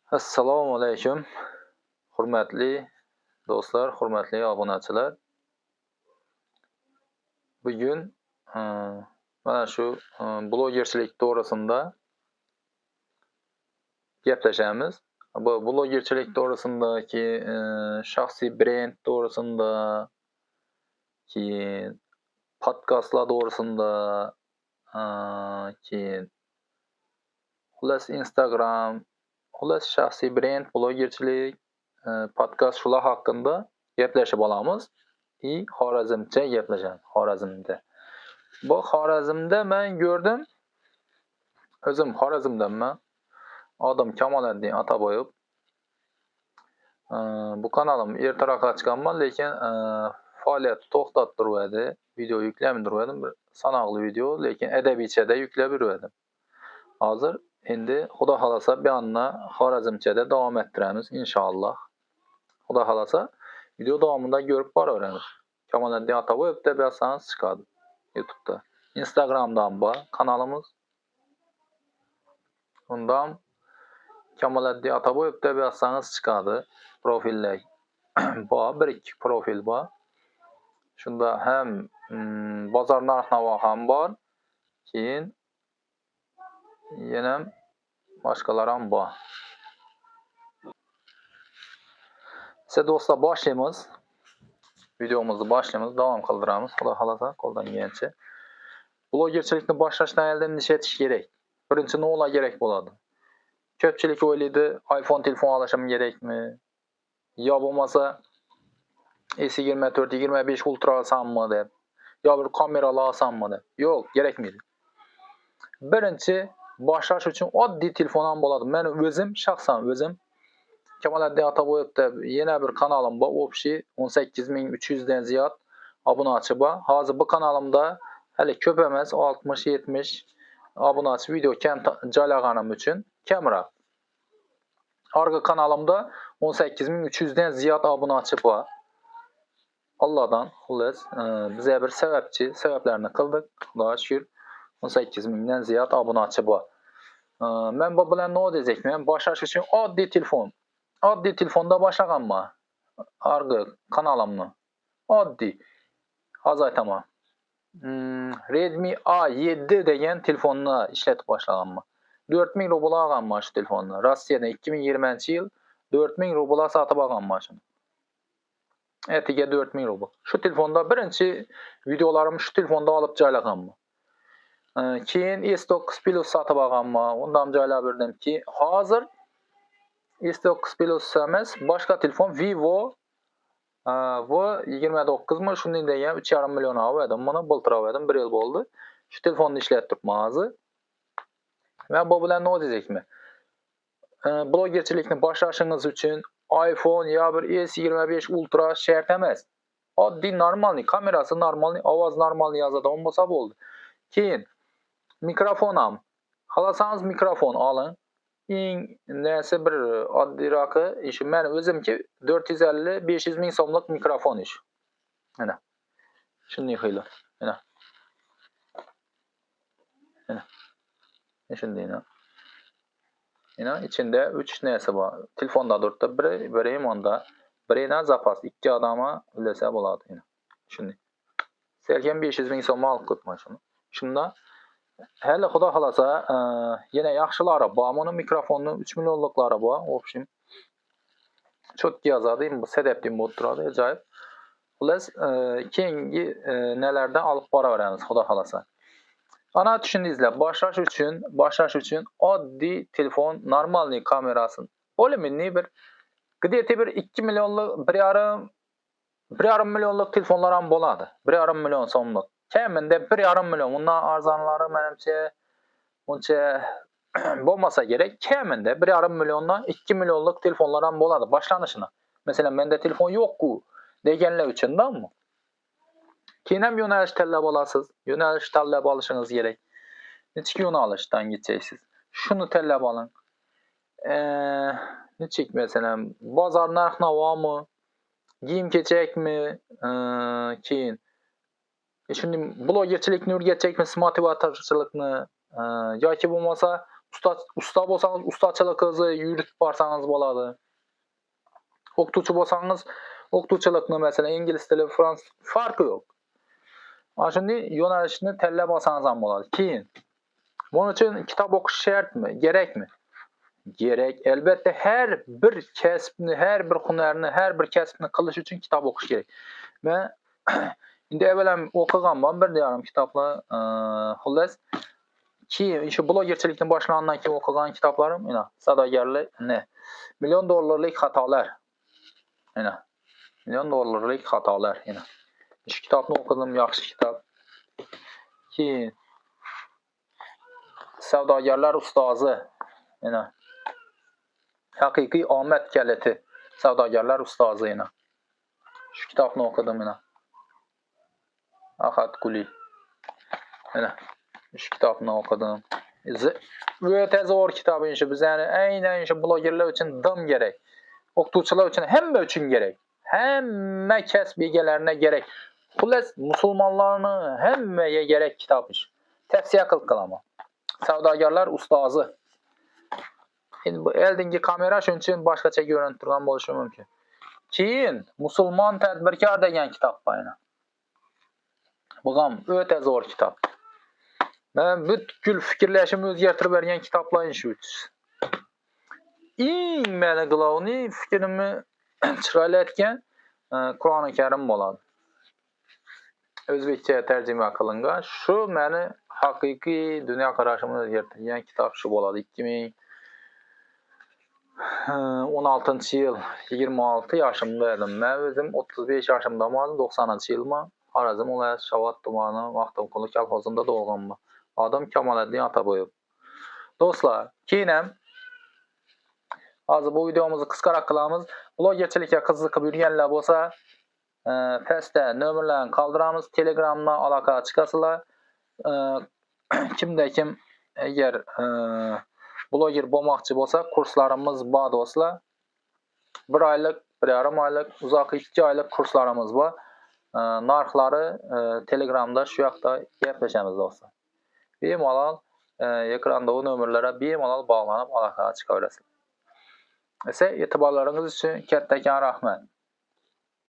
Assalomu alaykum. Hurmatli do'stlar, hurmatli obunachilar. Bugun mana shu blogerchilik to'g'risida gaplashamiz. Bu blogerchilik to'g'risindagi shaxsiy brend to'g'risida, keyin podkastlar to'g'risida, keyin xullas Instagram, xullas shaxsiy brend, blogerchilik, podkast shular haqida gaplashib olamiz. Xorazmcha gaplashamiz, Xorazmda. Bu Xorazmda men gördüm. O'zim Xorazmdanman. Adım Kamoliddin Ataboyev. Bu kanalim ertaroq ochganman, lekin faoliyatni to'xtatib turibdi. Video yuklamay turibdim. Bir sanoqli video, lekin adabichada yuklab yuribdim. Hozir endi Xudo xolasa bu yerni Xorazmchada davom ettiramiz inshaalloh. Xudo xolasa video davomida ko'rib boraveramiz. Kamoliddin Ataboyev deb yozsangiz chiqadi YouTube'da. Instagram'dan bor kanalimiz. Undan Kamoliddin Ataboyev deb yozsangiz chiqadi. Profillar bor, bir-ikki profil bor. Shunda ham bozor narx-navo ham bor. Keyin yana boshqalar ham bor. Siz do'stlar boshlaymiz. Videomizni boshlaymiz, davom qildiramiz. Xudo xolasa qo'ldan kelgancha. Blogerchilikni boshlashdan oldin nima etish kerak? Birinchi nima kerak bo'ladi? Ko'pchilik o'ylaydi, iPhone telefon olishim kerakmi? Yo bo'lmasa S24, 25 Ultra olsammi deb. Yo bir kamera olsammi deb. Yo'q, kerakmaydi. Birinchi boshlash uchun oddiy telefon ham bo'ladi. Men o'zim shaxsan Kamoliddin Ataboyev deb yana bir kanalim bor. Общий 18300 dan ziyod obunachi bor. Hozir bu kanalimda hali ko'p emas, 60-70 obunachi video kam joylaganim uchun kamroq. Arka kanalimda 18300 dan ziyod obunachi bor. Allohdan xullas bizga bir sabablarni qildik. Xudoga shukr 18000 dan ziyod obunachi bor. Men bu bilan nima deyapman? Boshlash uchun oddiy telefon. Oddiy telefonda boshlaganman. Arka kanalimni. Oddiy. Hozir aytaman. Redmi A7 degan telefonni ishlatib boshlaganman. 4000 rubl olganman shu telefonni. Rossiyadan 2020-yil 4000 rubl sotib olganman shuni. Etiga 4000 rubl. Shu telefonda birinchi videolarimni shu telefonda olib joylaganman. Keyin S9 Plus sotib olganman. Undan joylab berdim-ki, hozir S9 Plus emas, boshqa telefon Vivo V29 mi shunday degan 3,5 million oldim. Buni bultir oldim, 1 yil bo'ldi. Shu telefonni ishlatib turibman hozir. Men bu bilan nima deyapman? Blogerchilikni boshlashingiz uchun iPhone yo bir S25 Ultra shart emas. Oddiy normalniy, kamerasi normalniy, ovoz normalniy yozadigan bo'lsa bo'ldi. Keyin mikrofon ham. Xolasangiz mikrofon oling. Eng nasi bir oddiyroqi ish men o'zimki 450-500 ming so'mlik mikrofon ish. Mana. Shunday xiyla. Mana. Shundayna. İçində 3 nəsə var. Telefonda durdu. Biri onda. Birina zapas. 2 adama eləsə болады. Shunday. Serkan 500 ming so'm olib qo'yman shuni. Shunda hali xudo xolasa yana yaxshilari bor. Buni mikrofonni 3 millionliklari bor. Общем, chotki yozadi. Bu sadabdan bo'lib turadi. Ajoyib. Xullas, keyingi nelardan olib boraveramiz xudo xolasa. Ana tushundingizlar, boshlash uchun oddiy telefon, normalniy kamerasi. Bo'limli bir где-то bir 2 millionlik, 1,5 millionlik telefonlar ham bo'ladi. 1,5 million so'mlik. Kamida 1,5 million. Undan arzonlari menimcha uncha bo'lmasa kerak. Kamida 1,5 milliondan 2 millionlik telefonlar ham bo'ladi boshlanishini. Masalan, menda telefon yo'q-ku deganlar uchundanmi? Keyin ham yo'nalish tanlab olasiz. Yo'nalish tanlab olishingiz kerak. Nechki yo'nalishdan ketasiz. Shuni tanlab oling. Nechik masalan, bozor narx-navomi, kiyim-kechakmi, keyin shunday blogerchilikni o'rgatjakmisiz, motivatorchilikni yoki bo'lmasa usta bolsanız ustaçılığınızı yürütüp barsanız boladı. Oktuçu bolsanız oktuçılıkны mesela ingilis dili, fransız farkı yok. Aşındı yönelişini telle basanız ham boladı. Keyin bunun için kitap okuş şart mı? Gerek mi? Gerek. Elbette her bir kesbini, her bir hunerini, her bir kesbini kılış için kitap okuş gerek. Ben indi evvelem okuganman bir diyorum kitapla xullas ki şu blogerchilikdan boshlangandan keyin o'qigan kitoblarim ina savdogarlik ne million dollarlik xatolar ina million dollarlik xatolar ina shu kitobni o'qidim yaxshi kitob keyin savdogarlar ustozi ina haqiqiy omad kaliti savdogarlar ustozi ina shu kitobni o'qidim ina Ahad Guli ina shu kitobni o'qidim öte zo'r kitob shu biz yani aynan shu blogerlar uchun dim kerak o'qituvchilar uchun hamma uchun kerak hamma kasb egalarına kerak xullas musulmonlarni hammaga kerak kitob tavsiya qilaman savdogarlar ustozi endi bu eldingi kamera shuning uchun boshqacha ko'rinib turgan bo'lishi mumkin keyin musulmon tadbirkor degan kitob bor bu ham o'ta zo'r kitob men butkul fikrlashimni o'zgartirib bergan kitoblar shu eng meni glavni fikrimni chiroyli aytgan Qur'oni Karim bo'ladi o'zbekcha tarjima qilingan shu meni haqiqiy dunyo qarashimni o'zgartirgan kitob shu bo'ladi 2016-yil 26 yoshimda edim men o'zim 35 yoshimdaman 90-yilman Xorazm viloyati Shovot tumani Maxtumquli kolxozida tug'ilganman adım Kamoliddin Ataboyev do'stlar keyin ham hozir bu videomizni qisqaroq qilamiz blogerchilikka qiziqib yurganlar bo'lsa pastda nomerlarni qoldiramiz telegramdan aloqa chiqasizlar kimda kim agar bloger bo'lmoqchi bo'lsa kurslarimiz bor do'stlar 1 oylik 1,5 oylik uzoq 2 oylik kurslarimiz bor narxlari telegramda shu yoqda gaplashamiz do'stlar bemalol ekrandagi nomerlarga bemalol bog'lanib aloqaga chiqaverasizlar esa e'tiborlaringiz uchun kattakon rahmat